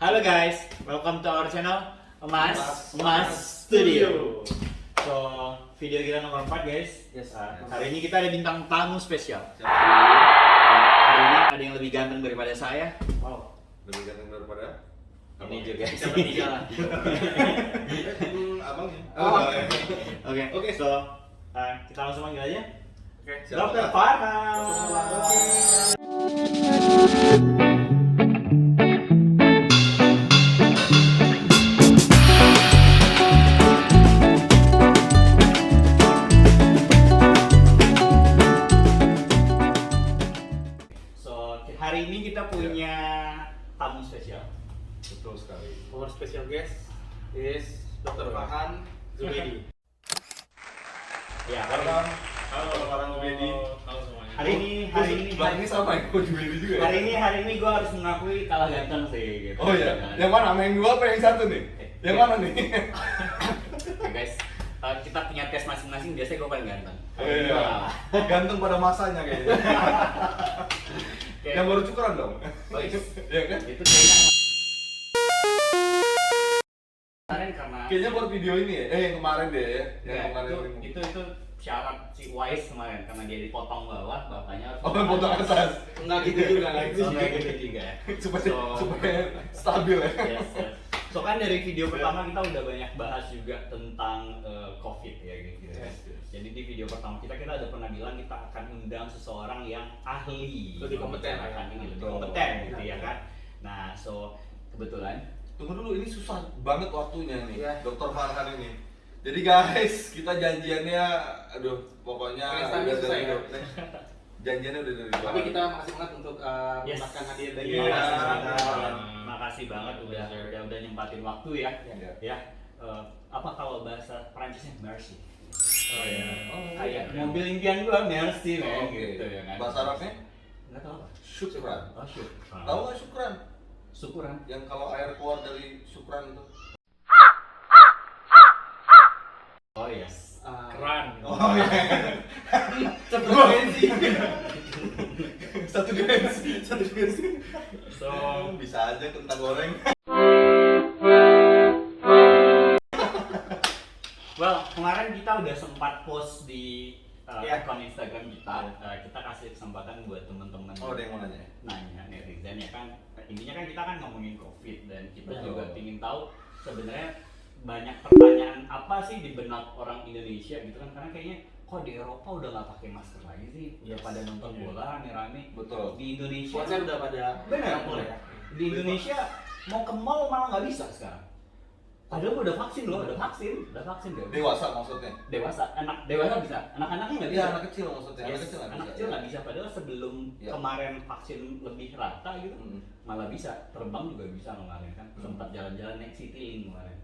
Halo guys, welcome to our channel Emas Studio. So, video kita nomor 4 guys. Yes. Hari ini kita ada bintang tamu spesial. Hari ini ada yang lebih ganteng daripada saya. Wow. Lebih ganteng daripada Ini juga Kita bertiga lah. abangnya. Oke. So, kita langsung panggil aja. Oke. Dokter Farhan. So, hari ini kita punya tamu spesial. Betul sekali. Our special guest is Dr. Farhan Zubedi. Ya, Halo, Farhan Zubedi. Halo semuanya. hari ini Bang ini sama ya? Kok Zubedi juga ya? hari ini gue harus mengakui kalah ganteng sih gitu. Oh iya. Yang mana? Sama yang dua apa yang satu nih? Yang mana nih? Oke, guys, kita punya tes masing-masing. Biasanya gue paling ganteng. Oh iya. Ganteng pada masanya kayaknya. Oke. Yang baru cukuran dong. Baik. Iya kan? Itu kayaknya kemarin karena Kayaknya buat video ini ya? Yang kemarin deh ya? Yang Enggak, kemarin itu syarat si Wise kemarin karena dia dipotong bawah, bapaknya harus Oh, potong atas. Enggak gitu juga, enggak gitu Oh, juga. nggak gitu juga ya. supaya stabil ya. Yes. So kan dari video pertama kita udah banyak bahas juga tentang COVID ya gitu. Yes. Jadi di video pertama kita ada pernah bilang kita akan undang seseorang yang ahli, Lebih kompeten, membicarakan ya. ini, lebih Betul. kompeten gitu ya kan. Nah, so kebetulan Tunggu dulu, ini susah banget waktunya nih, Iya. Dokter Farhan ini. Jadi guys, kita janjiannya, aduh, pokoknya Pengen udah susah ya? janjiannya udah dari Tapi kita makasih banget untuk Yes. mendapatkan hadiah dari Iya. makasih Farhan. banget. Makasih banget udah nyempatin waktu ya. Iya. Ya. Apa kalau bahasa Perancisnya merci. Oh iya. Kayak mobil impian gua merci Oh, gitu ya kan. Bahasa Arabnya? Enggak tahu apa. Syukran. Oh, syuk. Tahu nggak syukran? Syukuran. Yang kalau air keluar dari syukran itu. Oh yes. Keren. Oh iya. Satu dimensi. Satu dimensi. Satu dimensi. So, Bisa aja kentang goreng. well, kemarin kita udah sempat post di Iya. akun Instagram kita. Kita kasih kesempatan buat teman-teman Oh, ada yang mau nanya? nanya netizen ya kan. Intinya kan kita kan ngomongin COVID dan kita Betul. juga ingin tahu sebenarnya banyak pertanyaan apa sih di benak orang Indonesia gitu kan, karena kayaknya kok di Eropa udah nggak pakai masker lagi sih, udah pada nonton Iya. bola rame-rame. Betul. Di Indonesia Kuatnya udah pada bener kumpul ya. di Indonesia mau ke mall malah nggak bisa sekarang. Padahal udah vaksin loh, udah vaksin deh. Dewasa maksudnya? Dewasa, anak dewasa bisa, anak-anaknya nggak bisa. Iya, anak kecil maksudnya. Yes, Anak kecil nggak anak bisa. kecil nggak bisa. Padahal sebelum Iya. kemarin vaksin lebih rata gitu, Hmm. malah bisa terbang juga bisa kemarin kan. Hmm. Sempat jalan-jalan naik Citylink kemarin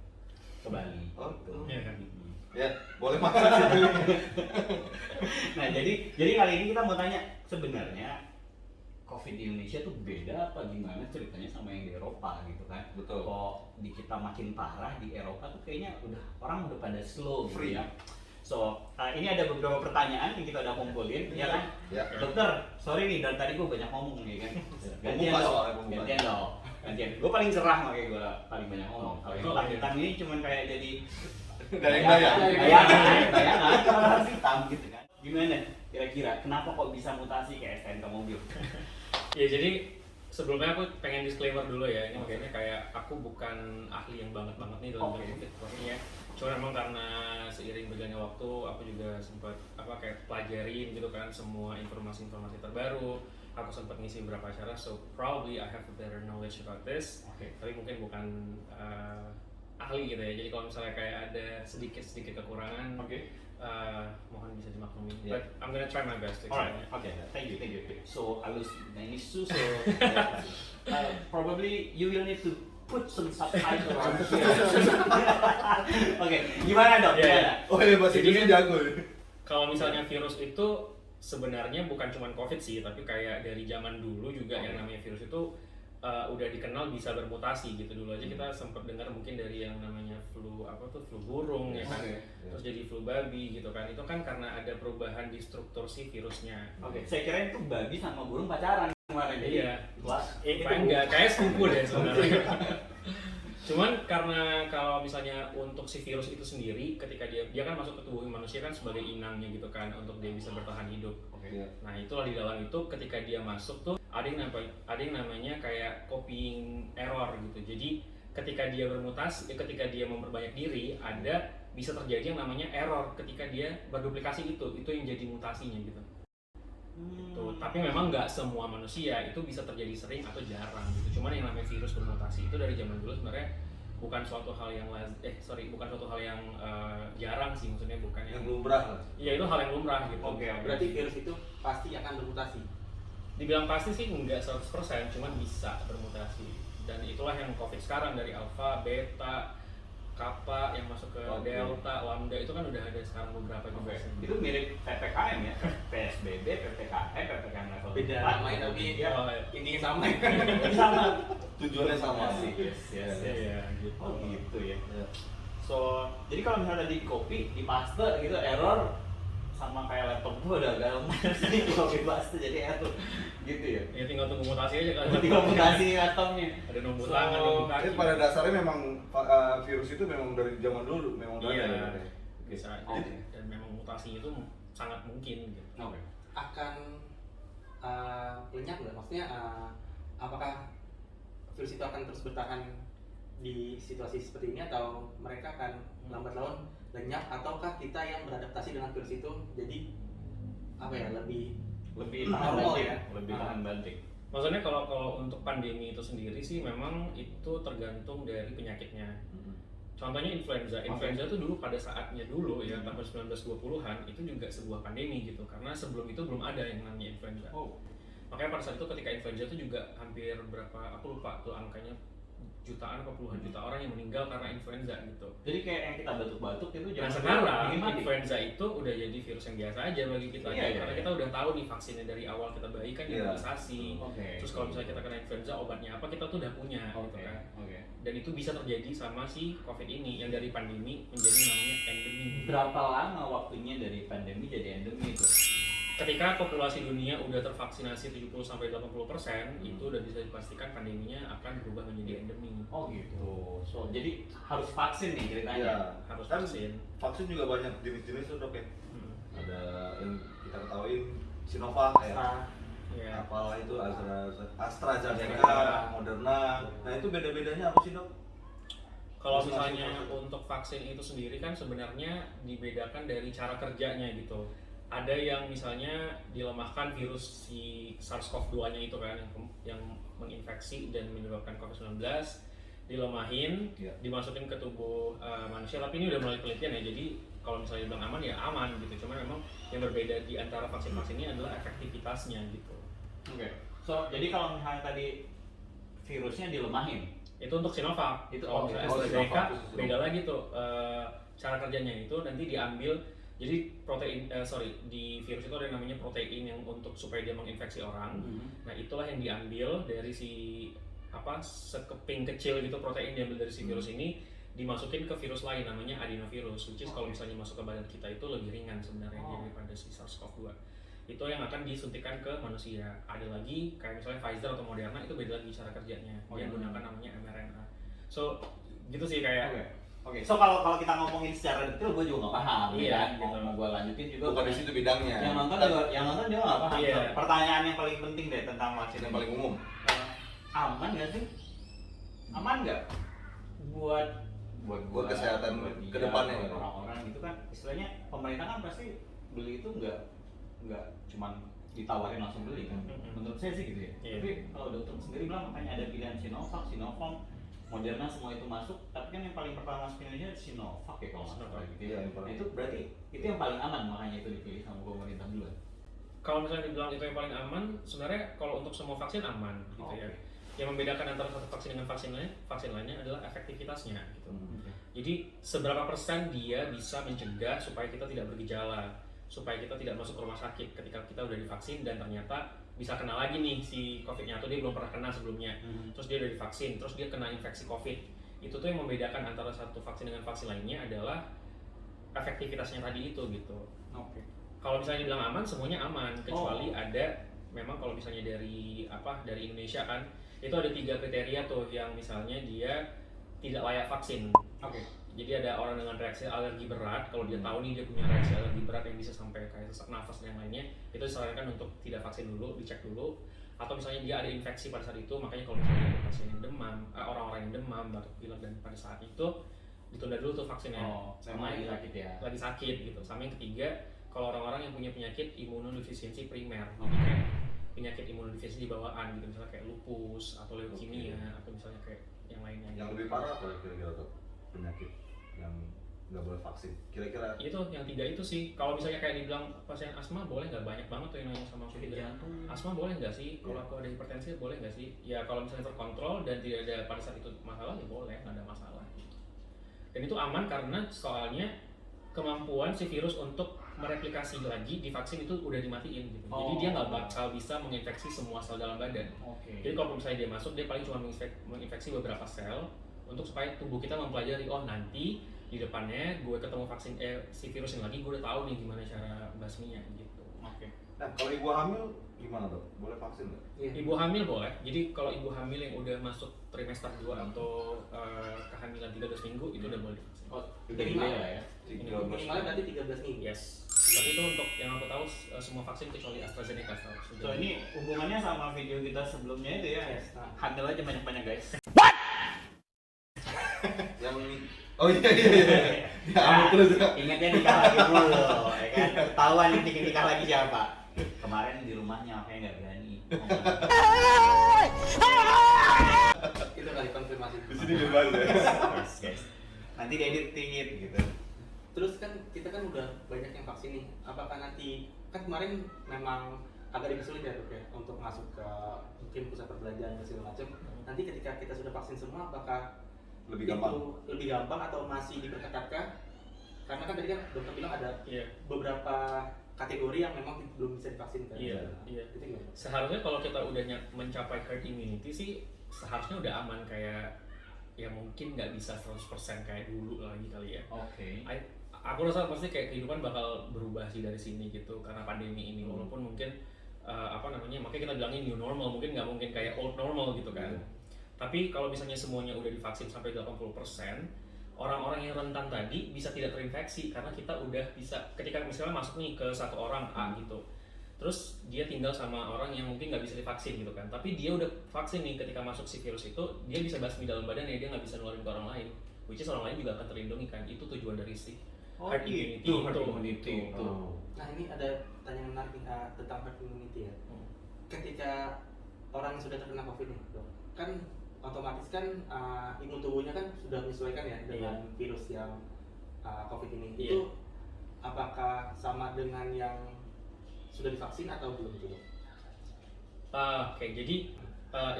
ke Bali. Oh, gitu. iya kan? Ya, boleh masuk situ. Nah jadi kali ini kita mau tanya sebenarnya COVID di Indonesia tuh beda apa gimana ceritanya sama yang di Eropa gitu kan? Betul. Kok di kita makin parah, di Eropa tuh kayaknya orang udah pada slow gitu Free. ya. So ini ada beberapa pertanyaan yang kita udah kumpulin, ya kan? Ya. Dokter, sorry nih dari tadi gue banyak ngomong nih kan. Gantian Pembuka dong, soalnya, pembuka. gantian dong. Gantian. Gue paling cerah makanya gue paling banyak ngomong. Kalau yang Oh, iya. hitam ini cuman kayak jadi Dayang-dayang. bayangan kalau harus hitam gitu kan. Gimana kira-kira kenapa kok bisa mutasi ke STNK mobil? Ya jadi sebelumnya aku pengen disclaimer dulu ya, ini maksudnya kayak aku bukan ahli yang banget nih dalam Oke. COVID pastinya. Cuma memang karena seiring berjalannya waktu aku juga sempat kayak pelajarin gitu kan semua informasi-informasi terbaru. Aku sempat ngisi beberapa acara, so probably I have a better knowledge about this. Oke. Tapi mungkin bukan ahli gitu ya. Jadi kalau misalnya kayak ada sedikit kekurangan, mohon bisa dimaklumi. Yeah. But I'm gonna try my best to Alright, explain it. okay, thank you. So I will name Su. So probably you will need to put some subtitle on here. Oke, gimana dok? Yeah. Gimana? Oh iya, bahasa Jadi Inggrisnya jago. Kalau misalnya virus itu sebenarnya bukan cuma COVID sih, tapi kayak dari zaman dulu juga yang namanya virus itu udah dikenal bisa bermutasi gitu. Dulu aja kita sempat dengar mungkin dari yang namanya flu burung ya kan, Oke. terus jadi flu babi gitu kan. Itu kan karena ada perubahan di struktur si virusnya. Oke, saya kira itu babi sama burung pacaran kemarin. Jadi Iya. wah, Enggak, kayak sepupu deh sebenarnya. Cuman karena kalau misalnya untuk si virus itu sendiri, ketika dia kan masuk ke tubuh manusia kan sebagai inangnya gitu kan, untuk dia bisa bertahan hidup. Iya. Nah itulah di dalam itu ketika dia masuk tuh ada yang namanya kayak copying error gitu. Jadi ketika dia bermutasi, ketika dia memperbanyak diri, ada bisa terjadi yang namanya error ketika dia berduplikasi itu yang jadi mutasinya gitu. Gitu. Tapi memang nggak semua manusia itu bisa terjadi sering atau jarang gitu. Cuman yang namanya virus bermutasi itu dari zaman dulu sebenarnya bukan suatu hal yang bukan suatu hal yang jarang sih, maksudnya bukan Yang lumrah lah. Iya itu hal yang lumrah gitu. Oke, berarti virus itu pasti akan bermutasi. Dibilang pasti sih nggak 100%, cuman bisa bermutasi. Dan itulah yang COVID sekarang dari alpha, beta, kappa yang masuk ke delta, lambda itu kan udah ada sekarang beberapa juga. Itu mirip PPKM ya, PSBB, PPKM, PPKM level Beda 4, namanya tapi ya. intinya sama. Sama. Tujuannya sama sih. Yes. Iya gitu. Oh gitu ya. Iya. So, jadi kalau misalnya di copy, di paste gitu error, sama kayak laptop gua udah agak lemah sih di copy paste jadi error gitu ya. Ya tinggal tunggu mutasi aja kan. Tinggal mutasi laptopnya. Ada nunggu tangan, nunggu kaki. Tapi pada dasarnya memang virus itu memang dari zaman dulu memang udah Iya. ada. Bisa. Oke. Dan memang mutasinya itu sangat mungkin gitu. Oke. Akan lenyap nggak? Maksudnya apakah virus itu akan terus bertahan di situasi seperti ini atau mereka akan lambat laun lenyap, ataukah kita yang beradaptasi dengan virus itu jadi apa ya lebih tahan normal banting ya? lebih tahan banting. Maksudnya kalau untuk pandemi itu sendiri sih memang itu tergantung dari penyakitnya. Contohnya influenza. Influenza itu dulu pada saatnya dulu ya tahun 1920-an itu juga sebuah pandemi gitu. Karena sebelum itu belum ada yang namanya influenza. Makanya pada saat itu ketika influenza itu juga hampir berapa, aku lupa tuh angkanya, jutaan atau puluhan juta orang yang meninggal karena influenza gitu. Jadi kayak yang kita batuk-batuk itu Nah jangan sekarang influenza itu udah jadi virus yang biasa aja bagi kita. Iya, Karena iya. kita udah tahu nih vaksinnya dari awal kita bayi kan imunisasi. Oke. Terus kalau misalnya kita kena influenza obatnya apa kita tuh udah punya gitu kan. Oke. Dan itu bisa terjadi sama si COVID ini yang dari pandemi menjadi namanya endemi. Berapa lama waktunya dari pandemi jadi endemi itu? Ketika populasi dunia udah tervaksinasi 70-80%, itu udah bisa dipastikan pandeminya akan berubah menjadi endemi. Oh gitu. So jadi harus vaksin nih ceritanya. Iya. Harus Kan vaksin. vaksin juga banyak jenis-jenis tuh dok ya. Ada yang kita ketahui Sinovac ya. Ya. Apalah itu AstraZeneca, Moderna. Nah itu beda-bedanya apa sih dok? Kalau Masing-masing misalnya vaksin. untuk vaksin itu sendiri kan sebenarnya dibedakan dari cara kerjanya gitu. Ada yang misalnya dilemahkan virus si SARS-CoV-2-nya itu kan yang menginfeksi dan menyebabkan COVID-19, dilemahin, dimasukin ke tubuh manusia. Tapi ini udah mulai penelitian ya. Jadi kalau misalnya bilang aman ya aman gitu. Cuman memang yang berbeda di antara vaksin-vaksin ini adalah efektivitasnya gitu. Oke. So jadi kalau misalnya tadi virusnya dilemahin, Itu untuk Sinovac. Itu kalau oke. misalnya Oh, AstraZeneca Sinovac. beda lagi tuh cara kerjanya itu nanti diambil. Jadi di virus itu ada yang namanya protein yang untuk supaya dia menginfeksi orang. Nah itulah yang diambil dari si sekeping kecil gitu protein diambil dari si virus ini dimasukin ke virus lain namanya adenovirus, which is kalau misalnya masuk ke badan kita itu lebih ringan sebenarnya daripada si SARS-CoV-2. Itu yang akan disuntikan ke manusia. Ada lagi kayak misalnya Pfizer atau Moderna itu beda lagi cara kerjanya. Dia gunakan namanya mRNA. So gitu sih kayak. Oke. So kalau kita ngomongin secara detail, gue juga nggak paham. Iya, ya. Mau gue lanjutin juga. Bukan di situ bidangnya. Yang nonton juga nggak paham. Iya. Pertanyaan yang paling penting deh tentang vaksin Yang paling umum. aman nggak sih? Aman nggak buat Buat kesehatan buat ke depannya, buat ya? orang-orang gitu kan? Istilahnya pemerintah kan pasti beli itu nggak cuman ditawarin langsung beli kan? Menurut saya sih gitu ya. Iya. Tapi kalau dokter sendiri bilang makanya ada pilihan Sinovac, Sinovac, Moderna semua itu masuk, tapi kan yang paling pertama masuk Indonesia Sinovac ya kalau nggak salah gitu ya. Iya, Nah, itu berarti itu yang paling aman makanya itu dipilih sama pemerintah dulu. Kalau misalnya dibilang itu yang paling aman, sebenarnya kalau untuk semua vaksin aman gitu ya. Yang membedakan antara satu vaksin dengan vaksin lainnya adalah efektivitasnya gitu. Jadi seberapa persen dia bisa mencegah supaya kita tidak bergejala, supaya kita tidak masuk ke rumah sakit ketika kita udah divaksin dan ternyata bisa kena lagi nih si COVID-nya atau dia belum pernah kena sebelumnya. Terus dia udah divaksin, terus dia kena infeksi COVID. Itu tuh yang membedakan antara satu vaksin dengan vaksin lainnya adalah efektivitasnya tadi itu gitu. Kalau misalnya dibilang aman, semuanya aman kecuali ada memang kalau misalnya dari Indonesia kan itu ada 3 kriteria tuh yang misalnya dia tidak layak vaksin. Oke. Jadi ada orang dengan reaksi alergi berat, kalau dia tahu nih dia punya reaksi alergi berat yang bisa sampai kayak sesak nafas dan yang lainnya, itu disarankan untuk tidak vaksin dulu, dicek dulu. Atau misalnya dia ada infeksi pada saat itu, makanya kalau misalnya ada pasien yang demam, orang-orang yang demam, batuk pilek dan pada saat itu ditunda dulu tuh vaksinnya. Sama lagi sakit ya. Lagi sakit gitu. Sama yang ketiga, kalau orang-orang yang punya penyakit imunodefisiensi primer, jadi kayak penyakit imunodefisiensi bawaan gitu, misalnya kayak lupus atau leukemia atau misalnya kayak yang lainnya. Yang lebih parah apa kira-kira tuh penyakit yang nggak boleh vaksin? Kira-kira Itu yang tiga itu sih. Kalau misalnya kayak dibilang pasien asma boleh nggak, banyak banget tuh yang nanya sama aku juga. Asma boleh nggak sih? Kalau aku ada hipertensi boleh nggak sih? Ya kalau misalnya terkontrol dan tidak ada pada saat itu masalah ya boleh, nggak ada masalah. Dan itu aman karena soalnya kemampuan si virus untuk mereplikasi lagi di vaksin itu udah dimatiin gitu. Jadi dia nggak bakal bisa menginfeksi semua sel dalam badan. Jadi kalau misalnya dia masuk, dia paling cuma menginfeksi beberapa sel untuk supaya tubuh kita mempelajari, oh nanti di depannya gue ketemu vaksin si virus ini lagi, gue udah tahu nih gimana cara basminya gitu. Nah, kalau ibu hamil gimana tuh? Boleh vaksin nggak? Ibu hamil boleh. Jadi kalau ibu hamil yang udah masuk trimester 2 atau kehamilan 13 minggu itu udah boleh divaksin. Minimal ya. minimalnya berarti 13 minggu. Yes. Tapi itu untuk yang aku tahu semua vaksin kecuali AstraZeneca. So ini hubungannya sama video kita sebelumnya itu ya. Yes. Nah. Handle aja banyak-banyak guys. Yang ya, hamil terus ya. Ingatnya nikah lagi dulu, ya kan? Ketahuan nih nikah lagi siapa? Kemarin di rumahnya makanya nggak berani. Itu kali konfirmasi. Di sini bebas ya. Guys. Nanti diedit dikit gitu. Terus kan kita kan udah banyak yang vaksin nih. Apakah nanti kan kemarin memang agak dipersulit ya dok ya untuk masuk ke mungkin pusat perbelanjaan dan segala macam. Nanti ketika kita sudah vaksin semua, apakah Lebih gampang. itu lebih gampang atau masih diperketatkah? Karena kan tadi kan dokter bilang ada beberapa kategori yang memang belum bisa divaksin kan? Iya. Itu gimana? Seharusnya kalau kita udah mencapai herd immunity sih seharusnya udah aman, kayak ya mungkin nggak bisa 100% kayak dulu lagi kali ya. Aku rasa pasti kayak kehidupan bakal berubah sih dari sini gitu karena pandemi ini, walaupun mungkin makanya kita bilangin new normal, mungkin nggak mungkin kayak old normal gitu kan. Tapi kalau misalnya semuanya udah divaksin sampai 80%, orang-orang yang rentan tadi bisa tidak terinfeksi karena kita udah bisa, ketika misalnya masuk nih ke satu orang A gitu, terus dia tinggal sama orang yang mungkin nggak bisa divaksin gitu kan, tapi dia udah vaksin nih, ketika masuk si virus itu dia bisa basmi dalam badan ya, dia nggak bisa nularin ke orang lain, which is orang lain juga akan terlindungi kan. Itu tujuan dari si herd immunity itu. Nah ini ada pertanyaan menarik nih, tentang herd immunity ya. Ketika orang yang sudah terkena COVID nih dok, kan otomatis kan imun tubuhnya kan sudah menyesuaikan ya dengan virus yang COVID ini. Itu apakah sama dengan yang sudah divaksin atau belum itu? Oke, jadi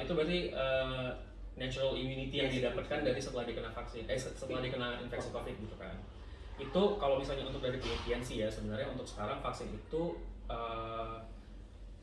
itu berarti natural immunity yang didapatkan dari setelah dikena vaksin, setelah dikena infeksi COVID gitu kan. Itu kalau misalnya untuk dari penelitian sih ya, sebenarnya untuk sekarang vaksin itu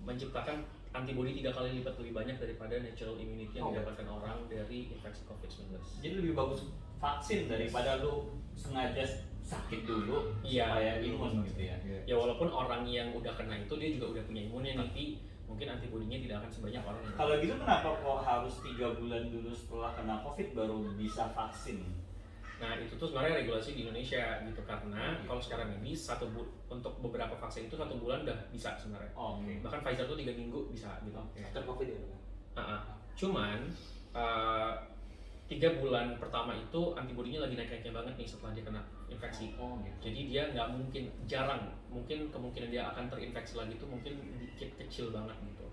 menciptakan antibodi 3 kali lipat lebih banyak daripada natural immunity yang didapatkan orang dari infeksi COVID-19. Jadi lebih bagus vaksin daripada lu sengaja sakit dulu supaya imun gitu ya. Ya walaupun orang yang udah kena itu dia juga udah punya imunnya nanti mungkin antibodinya tidak akan sebanyak orang yang. Kalau gitu kenapa kok harus 3 bulan dulu setelah kena COVID baru bisa vaksin? Nah itu tuh sebenarnya regulasi di Indonesia gitu, karena kalau sekarang ini untuk beberapa vaksin itu 1 bulan udah bisa sebenarnya. Bahkan Pfizer tuh 3 minggu bisa gitu. After COVID ya? Cuman 3 bulan pertama itu antibodinya lagi naik-naiknya banget nih setelah dia kena infeksi. Jadi dia nggak mungkin, mungkin kemungkinan dia akan terinfeksi lagi itu mungkin dikit, kecil banget gitu.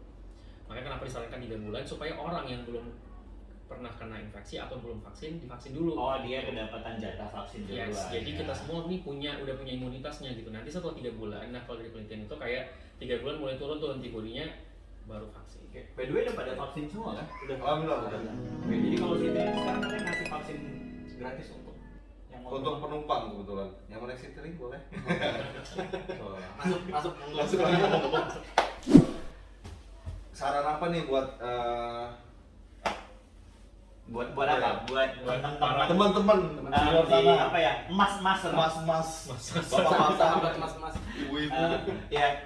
Makanya kenapa disarankan 3 bulan supaya orang yang belum pernah kena infeksi atau belum vaksin divaksin dulu. Dia kedapatan jatah vaksin duluan. Jadi kita semua nih udah punya imunitasnya gitu. Nanti setelah 3 bulan, nah kalau dari penelitian itu kayak 3 bulan mulai turun tuh antibodinya, baru vaksin. By the way udah pada vaksin semua kan? Udah. Alhamdulillah udah. Jadi kalau City sekarang katanya ngasih vaksin gratis untuk yang mau Untuk penumpang kebetulan. Yang mau naik Citylink boleh. Masuk. Saran apa nih buat buat apa? Buat teman-teman di luar sana. Apa ya? Mas, Bapak-bapak, ibu-ibu. Ya,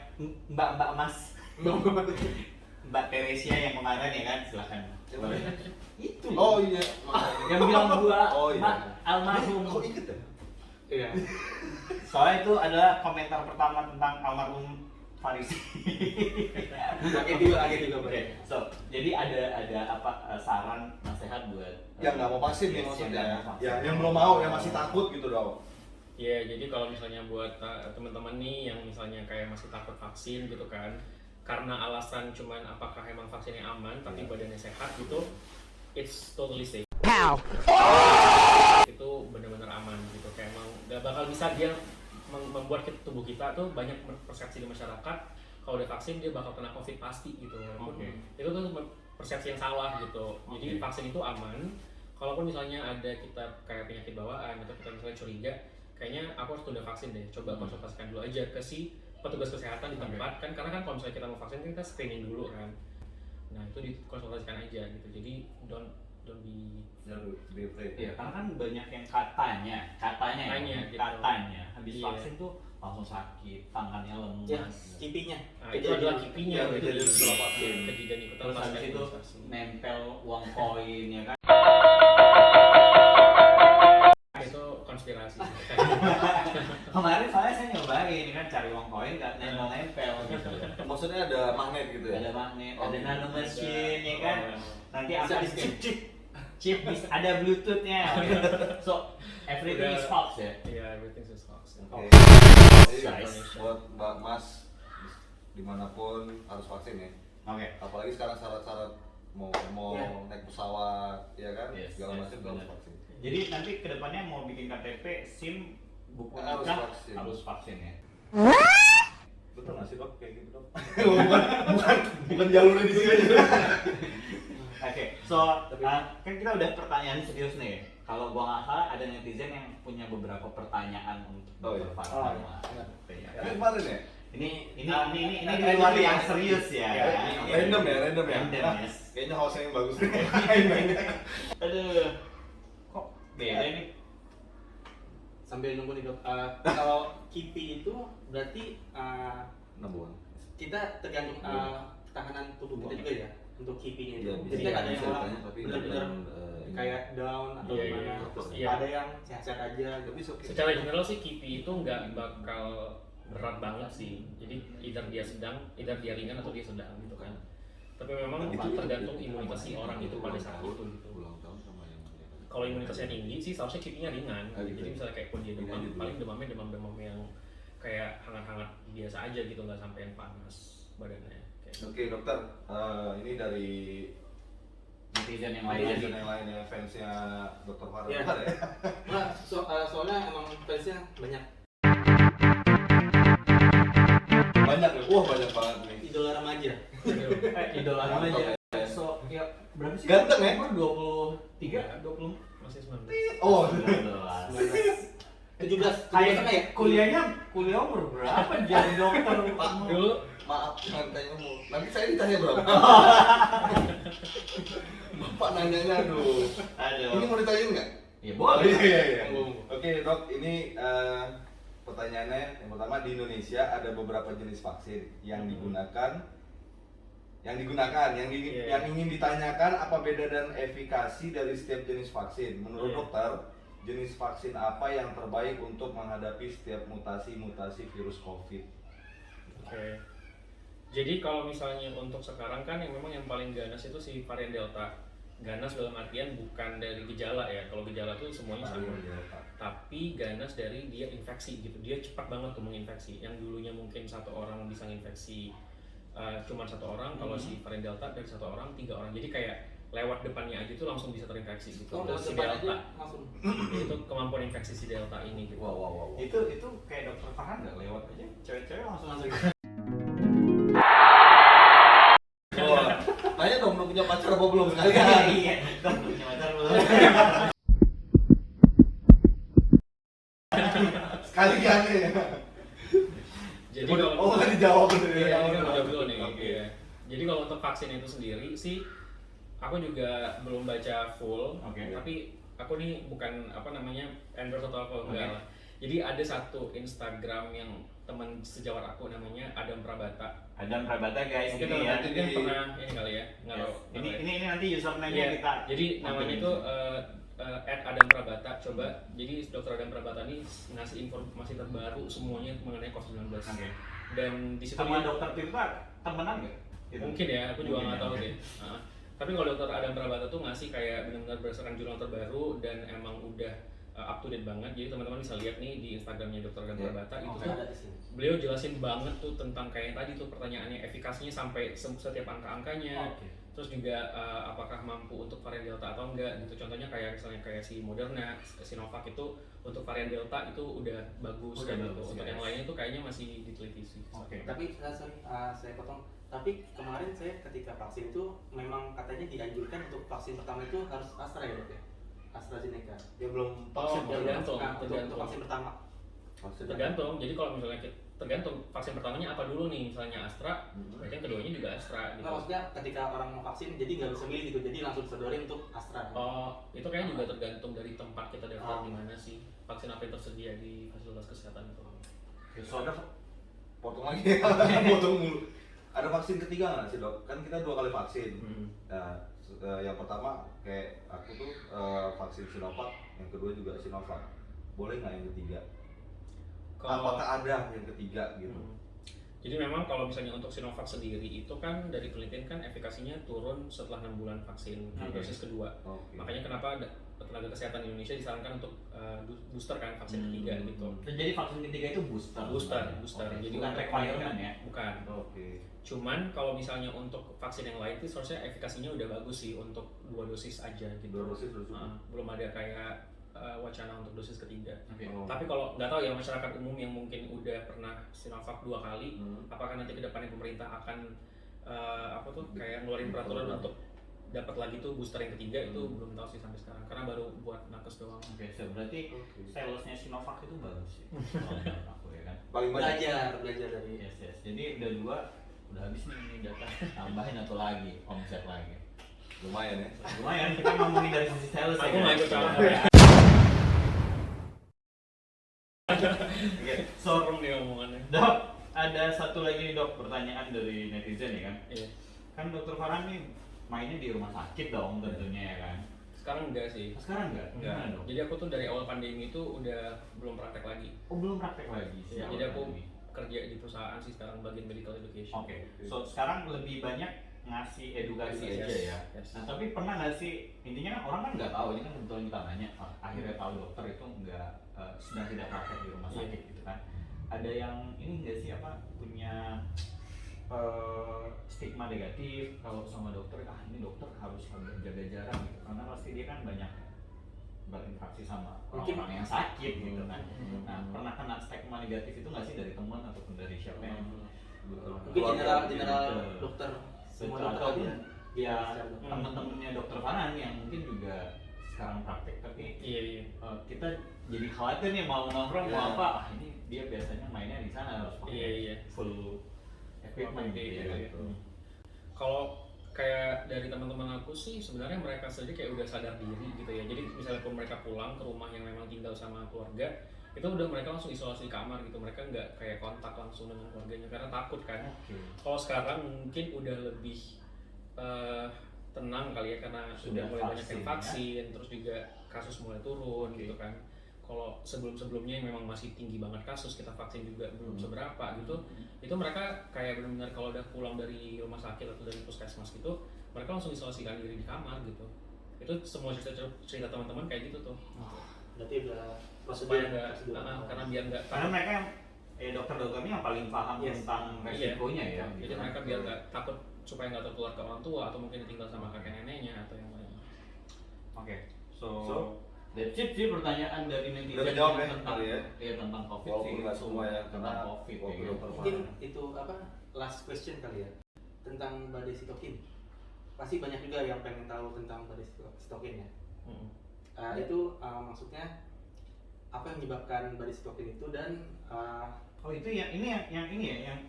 Mbak Mas. Mbak Teresia yang kemarin ya kan, silakan. Itu. Oh iya. Yang bilang gua Oh iya. almarhum. Kok inget ya? Iya. Soalnya itu adalah komentar pertama tentang almarhum Farisi. Kaget juga, Bro. Oke, so jadi ada apa saran nasihat buat Yang nggak mau vaksin nih yes, maksudnya. nggak mau vaksin. Yang belum mau, yang masih takut gitu dong. Iya, jadi kalau misalnya buat teman-teman nih yang misalnya kayak masih takut vaksin gitu kan, karena alasan cuman apakah emang vaksinnya aman tapi badannya sehat gitu, it's totally safe. Itu benar-benar aman gitu, kayak emang gak bakal bisa dia membuat tubuh kita tuh banyak persepsi di masyarakat kalau udah vaksin dia bakal kena COVID pasti gitu. Oke. Itu tuh persepsi yang salah gitu. Jadi vaksin itu aman. Kalaupun misalnya ada kita kayak penyakit bawaan atau kita misalnya curiga, kayaknya aku harus tunda vaksin deh. Coba konsultasikan dulu aja ke si petugas kesehatan di tempat kan, karena kan kalau misalnya kita mau vaksin kita screening dulu kan. Nah itu dikonsultasikan aja gitu. Jadi don't be Jangan be afraid. Iya, karena kan banyak yang katanya gitu. habis Iya. vaksin tuh langsung sakit, tangannya lemas. Ya, kipinya. Nah, itu adalah kipinya Yang kejadian setelah vaksin. kejadian ikutan Terus pas habis itu imunisasi. nempel uang koin ya kan. Itu konspirasi. Kemarin soalnya saya nyobain kan cari uang koin nggak nempel gitu. Maksudnya ada magnet gitu ya? Ada magnet, Oh, ada gitu. nano machine ya kan. Nanti Bisa akan di-scan. chip ada bluetoothnya. So everything is false ya. Iya, everything is hoax. Oke. Guys. Jadi buat Mbak Mas dimanapun harus vaksin ya. Oke. Apalagi sekarang syarat-syarat mau Iya. naik pesawat, ya kan? Yes, Segala yes, macam benar. harus vaksin. Jadi nanti kedepannya mau bikin KTP, SIM, buku Harus nikah vaksin. harus vaksin ya. Betul nggak sih dok kayak gitu dok? bukan jalurnya di sini. Oke, so kan kita udah pertanyaan serius nih. Kalau gua nggak salah ada netizen yang punya beberapa pertanyaan untuk Oh, iya. Dr. Farhan. Oh, iya. Iya. Yang kemarin ya? Ini di luar yang serius ya. Random ya, random ya. Random, yes. Kayaknya hostnya yang bagus nih. Aduh, kok beda nih? Sambil nunggu nih, Dok. Kalau kipi itu berarti 6 bulan. kita tergantung ketahanan tubuh kita juga ya untuk kipinya itu. Iya, Jadi kan ada yang orang tanya, tapi benar-benar ini. kayak down atau Iya, gimana. iya, Terus iya. ada yang sehat-sehat aja. Tapi oke. Secara general sih kipi itu nggak bakal berat banget sih. Jadi either dia sedang, either dia ringan atau dia sedang gitu kan. Tapi memang tergantung imunitas si orang itu pada saat itu gitu. Ulang tahun sama yang Kalau imunitasnya tinggi sih seharusnya kipinya ringan. Ah, gitu. Jadi misalnya kayak pun dia Ini demam, aja dulu. paling demamnya demam yang kayak hangat-hangat biasa aja gitu, nggak sampai yang panas badannya. Kayak gitu. Oke dokter, ini dari Netizen yang lain lagi. netizen yang lainnya fansnya dokter Farhan. Iya. Benar ya? Nah, soalnya emang fansnya banyak. Banyak ya? Wah banyak banget nih. Idola remaja. Idola Mantap aja. ya. So, ya berapa sih? Ganteng ya? Umur 23, 20. Masih 19. Oh, 19. 17 Kayak sama ya? kuliah umur berapa jadi dokter? Dulu maaf jangan tanya umur. Nanti saya ditanya berapa? Bapak nanyanya aduh. Ini Aduh. mau ditanyain nggak? Ya Oh, boleh. iya. Tunggu. Oke dok, ini pertanyaannya yang pertama, di Indonesia ada beberapa jenis vaksin yang digunakan, yang Iya. ingin ditanyakan apa beda dan efikasi dari setiap jenis vaksin. Menurut Iya. dokter, jenis vaksin apa yang terbaik untuk menghadapi setiap mutasi-mutasi virus COVID? Oke. Jadi kalau misalnya untuk sekarang kan yang memang yang paling ganas itu si varian Delta. Ganas dalam artian bukan dari gejala ya. Kalau gejala tuh semuanya sama. Varian Delta. Tapi ganas dari dia infeksi gitu. Dia cepat banget tuh menginfeksi. Yang dulunya mungkin satu orang bisa nginfeksi cuma satu orang, kalau si varian Delta dari satu orang 3 orang. Jadi kayak lewat depannya aja tuh langsung bisa terinfeksi gitu. Oh, Terus lewat si depan Delta aja langsung. itu kemampuan infeksi si Delta ini gitu. Wow. Itu kayak dokter Farhan nggak lewat aja, cewek-cewek langsung. Wah, tanya dong belum punya pacar apa belum sekali Iya, dok punya pacar belum? sekali kali ya. Jadi kalau Oh nggak dijawab bener Iya, ya. ini kan udah dulu nih. Oke. Iya. Jadi kalau untuk vaksin itu sendiri sih, aku juga belum baca full. Oke. Tapi aku nih bukan apa namanya endorse atau apa enggak lah. Jadi ada satu Instagram yang teman sejawat aku namanya Adam Prabata. Adam Prabata guys, Mungkin ini ya. teman-teman kan pernah ini kali ya, nggak Yes. tahu. Ini nanti username-nya Iya, kita. jadi namanya itu Adam Prabata. Coba, jadi Dr. Adam Prabata ini ngasih informasi terbaru semuanya mengenai COVID-19. Oke. Dan di situ Sama dia- dokter Tirta temenan nggak? Gitu. mungkin ya, aku juga Mungkin nggak ya, tahu oke. sih. Tapi kalau Dr. Adam Prabata tuh ngasih kayak benar-benar berdasarkan jurnal terbaru dan emang udah up to date banget. Jadi teman-teman bisa lihat nih di Instagramnya Dr. Adam Oke. Prabata itu Itu tuh ada di sini. beliau jelasin banget tuh tentang kayak tadi tuh pertanyaannya, efikasinya sampai setiap angka-angkanya. Oke. Terus juga apakah mampu untuk varian delta atau enggak gitu. Contohnya kayak misalnya kayak si Moderna, Sinovac itu untuk varian delta itu udah bagus Udah kayak gitu. bagus, Untuk ya. yang lainnya tuh kayaknya masih diteliti sih. Oke. Tapi sorry, saya potong. Tapi kemarin saya ketika vaksin itu memang katanya dianjurkan untuk vaksin pertama itu harus Astra ya dok ya? AstraZeneca. Dia belum Oh, dia belum tergantung, masuk, untuk tergantung. vaksin pertama. Tergantung. Jadi kalau misalnya tergantung vaksin pertamanya apa dulu nih, misalnya Astra, berarti yang keduanya juga Astra gitu. Nggak, maksudnya ketika orang mau vaksin jadi nggak bisa milih gitu, jadi langsung disodorin untuk Astra. Oh, itu kayaknya juga tergantung dari tempat kita daftar Oh. di mana sih. Vaksin apa yang tersedia di fasilitas kesehatan itu. So, ada potong lagi, potong mulu. Ada vaksin ketiga nggak sih dok? Kan kita 2 kali vaksin. Nah, yang pertama kayak aku tuh vaksin Sinovac, yang kedua juga Sinovac. Boleh nggak yang ketiga? Apakah ada yang ketiga gitu? Jadi memang kalau misalnya untuk Sinovac sendiri itu kan dari penelitian kan efikasinya turun setelah 6 bulan vaksin di Oke. dosis kedua. Oke. Makanya kenapa tenaga kesehatan Indonesia disarankan untuk booster kan vaksin ketiga gitu. Jadi vaksin ketiga itu booster. Booster. Oke. Jadi bukan untuk requirement ya. Bukan. Oke. Cuman kalau misalnya untuk vaksin yang lain itu seharusnya efikasinya udah bagus sih untuk 2 dosis aja gitu. 2 dosis udah cukup. Belum ada kayak wacana untuk dosis ketiga. Oke. Oh. Tapi kalau nggak tahu ya masyarakat umum yang mungkin udah pernah Sinovac 2 kali, apakah nanti kedepannya pemerintah akan kayak ngeluarin peraturan untuk dapat lagi tuh booster yang ketiga itu belum tahu sih sampai sekarang karena baru buat nakes doang. Oke, so berarti salesnya Sinovac itu bagus sih. Kalau menurut aku ya kan. Paling banyak. Belajar dari Yes. Jadi udah 2, udah habis nih ini data. Tambahin atau lagi, omset lagi. Lumayan ya. Lumayan kita ngomongin dari sisi sales. Aku ya. nggak ikut campur ya. Oke, so Sorong nih omongannya. Dok, ada satu lagi nih dok pertanyaan dari netizen ya kan. Iya. Kan dokter Farhan nih mainnya di rumah sakit dong tentunya ya kan. Sekarang enggak sih. Sekarang enggak? Gimana dok? Jadi aku tuh dari awal pandemi itu udah belum praktek lagi. Oh belum praktek lagi sih. Ya, jadi aku kerja di perusahaan sih sekarang bagian medical education. Oke, so sekarang lebih banyak ngasih edukasi Yes, aja ya. yes. Nah tapi pernah nggak sih, intinya kan orang kan nggak tahu, ini kan kebetulan kita nanya, akhirnya tahu dokter itu nggak sedang tidak praktek di rumah sakit gitu kan. Ada yang ini nggak sih punya stigma negatif kalau sama dokter, ini dokter harus jaga jarak gitu, karena pasti dia kan banyak berinteraksi sama orang-orang yang sakit gitu kan. Nah pernah kena stigma negatif itu nggak sih dari teman ataupun dari siapa yang mungkin general dokter semua dokter atau tadi ya teman-temannya dokter Farhan yang mungkin juga sekarang praktek tapi Iya. kita jadi khawatir nih mau nongkrong Iya. mau apa, ini dia biasanya mainnya di sana harus pakai Iya. full equipment Pakai gitu ya. gitu ya. Kalau kayak dari teman-teman aku sih sebenarnya mereka sendiri kayak udah sadar diri gitu ya. Jadi misalnya pun mereka pulang ke rumah yang memang tinggal sama keluarga, itu udah mereka langsung isolasi di kamar gitu. Mereka nggak kayak kontak langsung dengan keluarganya karena takut kan. Oke. Kalau sekarang mungkin udah lebih tenang kali ya karena sudah mulai banyak yang vaksin, terus juga kasus mulai turun gitu kan. Kalau sebelum-sebelumnya memang masih tinggi banget kasus, kita vaksin juga belum seberapa gitu. Itu mereka kayak benar-benar kalau udah pulang dari rumah sakit atau dari puskesmas gitu, mereka langsung isolasikan diri di kamar gitu. Itu semua cerita teman-teman kayak gitu tuh. berarti udah Supaya prosedur nggak, karena biar nggak Karena mereka yang dokter-dokternya yang paling paham Yes. tentang resikonya ya. Jadi gitu. mereka biar nggak takut supaya nggak tertular ke orang tua atau mungkin tinggal sama kakek neneknya atau yang lain. Oke, So, that's it sih pertanyaan dari netizen udah kejawab ya, tentang kali ya? Iya, tentang COVID Walaupun sih. nggak semua ya, tentang karena COVID waktu ya. dokter mungkin itu apa last question kali ya tentang badai sitokin. Pasti banyak juga yang pengen tahu tentang badai sitokin ya. Itu maksudnya apa yang menyebabkan badai sitokin itu dan Oh itu yang ini yang ini ya yang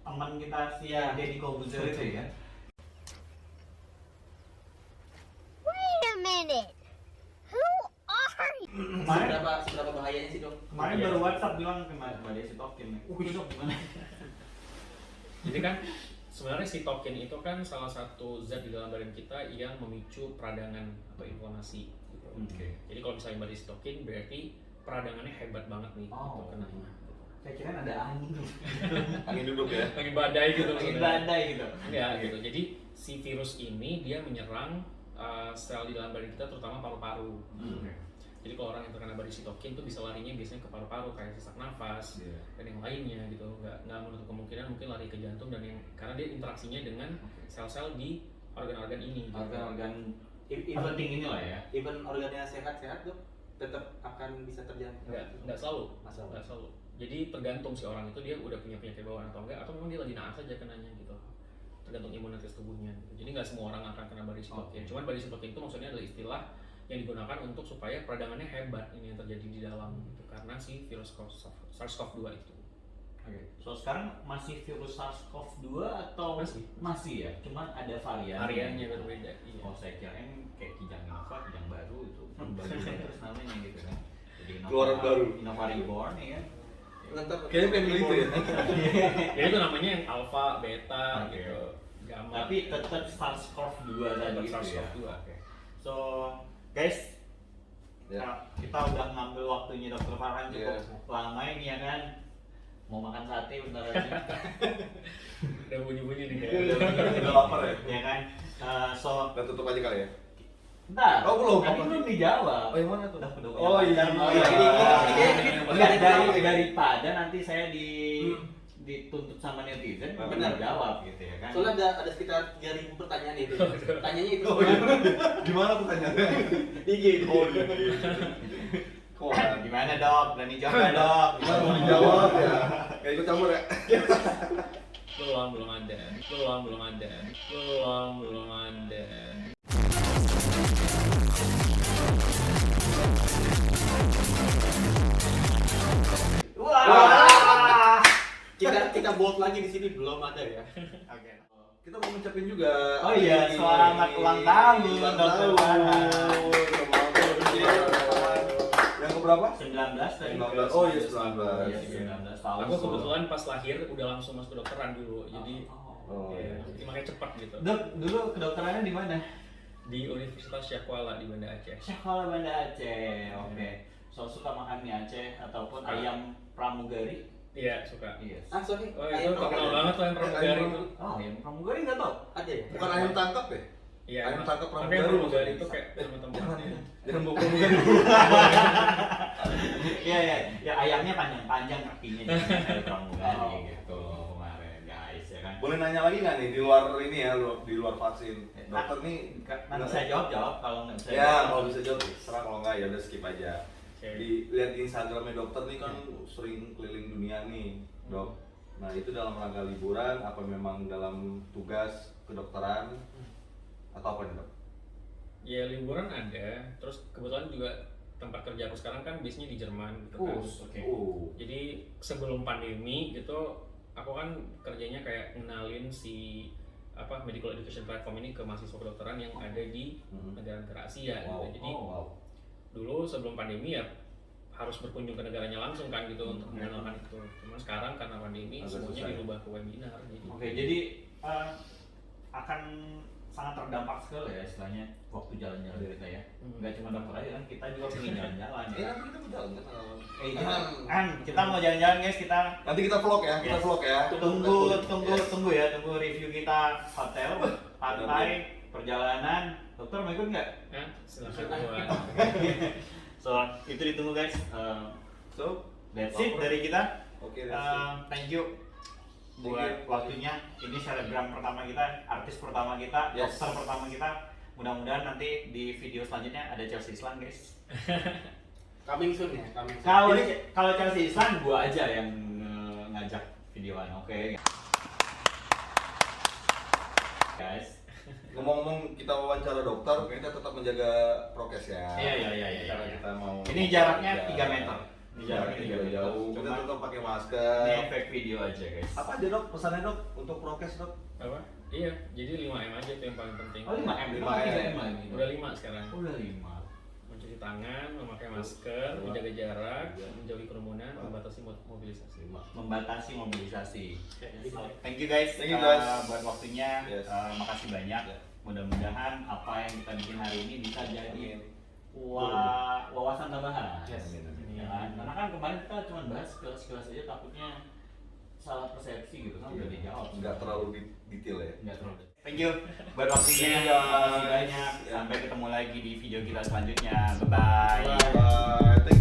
teman kita si Iya. Deddy Kobuzer itu ya. Wait a minute. Who are you? Kemarin seberapa bahayanya sih dok? kemarin baru WhatsApp bilang ke Mbak Desi Tokin. Dok gimana? Jadi kan sebenarnya sitokin itu kan salah satu zat di dalam badan kita yang memicu peradangan atau inflamasi gitu. Oke. Jadi kalau misalnya mbak sitokin berarti peradangannya hebat banget nih gitu kena. Saya kira ada angin. Angin duduk ya. Angin badai gitu. Angin sebenarnya. badai gitu. Ya gitu. Jadi si virus ini dia menyerang sel di dalam badan kita terutama paru-paru. Jadi kalau orang yang terkena badai sitokin tuh bisa larinya biasanya ke paru-paru kayak sesak nafas dan yang lainnya gitu. Nggak menutup kemungkinan mungkin lari ke jantung dan yang karena dia interaksinya dengan sel-sel di organ-organ ini. Gitu. Organ-organ Even penting ini lah ya. even organnya sehat-sehat tuh tetap akan bisa terjangkit. Nggak selalu. Masalah. Nggak selalu. Jadi tergantung si orang itu dia udah punya penyakit bawaan atau enggak atau memang dia lagi naas aja kenanya gitu. Tergantung imunitas tubuhnya. Gitu. Jadi nggak semua orang akan kena badai sitokin. Cuman badai sitokin itu maksudnya adalah istilah yang digunakan untuk supaya peradangannya hebat ini yang terjadi di dalam gitu karena si virus SARS-CoV-2 itu. Oke. So sekarang masih virus SARS-CoV-2 atau masih ya? Cuman ada Variannya berbeda. Iya. Oh saya kira kayak Kijang Innova, Kijang baru itu baru terus namanya gitu kan. Jadi Keluaran baru. Innova Reborn ya kan. Kayaknya pengen beli itu ya. Ya itu namanya yang alpha, beta Oke. gitu. Gamma. Tapi tetap SARS-CoV-2 tadi itu ya. SARS-CoV-2. Oke. So guys, Ya. kita udah ngambil waktunya Dokter Farhan cukup lama ini ya kan. Mau makan sate bentar lagi. Udah bunyi-bunyi nih kayak. Udah lapar ya. Ya kan. So Kita tutup aja kali ya. bentar. Oh, belum. Tadi belum dijawab. Oh, yang mana tuh? Udah Oh, iya. Daripada nanti saya dituntut sama netizen, benar jawab gitu ya kan. Soalnya ada sekitar 3.000 pertanyaan itu. Tanyanya itu. Gimana pertanyaannya? IG. Oh, iya. Kok Gimana dok? Berani jawab nggak, dok? gimana mau dijawab ya? Kayak ikut campur ya? Belum ada. Wah. Kita bold lagi di sini belum ada ya. Oke. Kita mau ngucapin juga. Oh iya, selamat ulang tahun, Dokter Farhan. Yang keberapa? 19 tadi. 19. Oh iya, 19. Iya, 19 tahun. Aku kebetulan pas lahir udah langsung masuk kedokteran dulu. Jadi Oh, ya, iya. makanya cepat gitu. Dok, dulu kedokterannya di mana? Di Universitas Syakuala di Banda Aceh. Sekolah Banda Aceh. Oke. So suka makan mie Aceh ataupun ayam pramugari? Iya, suka. Iya. Ah, sorry. Oh, itu terkenal banget tuh yang pramugari itu. Oh, ayam pramugari nggak tau? Ada ya? Bukan ayam tangkap ya? Iya, Ayam tangkap tapi yang pramugari. pramugari itu kayak teman-teman. Jangan bawa pramugari. Iya, iya. Ya ayamnya panjang-panjang kakinya jadi kayak pramugari Oh. gitu kemarin guys ya kan. Boleh nanya lagi nggak nih di luar ini ya, di luar vaksin? Dokter nih Nanti saya jawab kalau nggak bisa. ya kalau bisa jawab serah, kalau nggak ya udah skip aja. Oke. Lihat di Instagramnya dokter nih kan sering keliling dunia nih dok. Nah itu dalam rangka liburan apa memang dalam tugas kedokteran atau apa nih dok? Ya liburan ada, terus kebetulan juga tempat kerja aku sekarang kan biasanya di Jerman gitu kan. Oke. Jadi sebelum pandemi gitu, aku kan kerjanya kayak ngenalin si medical education platform ini ke mahasiswa kedokteran yang ada di negara-negara Asia Wow. gitu. Jadi wow. dulu sebelum pandemi ya harus berkunjung ke negaranya langsung kan gitu untuk mengenalkan itu. Cuman sekarang karena pandemi Agak semuanya susah ya. dirubah ke webinar. Jadi Oke, jadi akan sangat terdampak sekali ya istilahnya waktu jalan-jalan kita ya. Nggak cuma dokter aja kan, kita juga pengen jalan-jalan ya. Nanti kita mau jalan kan? Kita mau jalan-jalan guys, kita Nanti kita vlog ya, kita Yes. vlog ya. tunggu review kita hotel, pantai, perjalanan. Dokter mau ikut nggak? ya, silakan buat So itu ditunggu guys. So, That's it dari kita. Oke, Thank you buat waktunya. Ini selebgram pertama kita, artis pertama kita, Yes. dokter pertama kita. Mudah-mudahan nanti di video selanjutnya ada Chelsea Islan guys. Coming soon ya, coming soon. Kalau Chelsea Islan gua aja yang ngajak videoan, oke? Guys. ngomong-ngomong kita wawancara dokter, kita tetap menjaga prokes ya. Iya. Karena kita mau. Ini jaraknya 3 meter. Ini jaraknya 3 meter. jauh. Kita Cuma tetap pakai ini masker. efek video aja guys. Apa aja dok pesannya dok untuk prokes dok? apa? Iya, jadi 5M aja tuh yang paling penting. Oh 5M, 5M. 3M lagi. Udah 5 sekarang. Udah 5. Mencuci mencuci tangan, memakai masker, menjaga jarak, menjauhi kerumunan, membatasi mobilisasi. Membatasi mobilisasi. Jadi, Thank you guys, Thank you, guys. buat waktunya. Yes. Makasih banyak. Yeah. Mudah-mudahan apa yang kita bikin hari ini bisa jadi Amin. wawasan tambahan. Yes. Ya kan? Karena kan kemarin kita cuma bahas sekilas aja, takutnya salah persepsi gitu kan udah dijawab. Nggak terlalu detail ya. Nggak terlalu. Thank you buat waktunya. Thank you, Makasih guys. banyak. Sampai ketemu lagi di video kita selanjutnya. Bye bye. Bye. Thank you.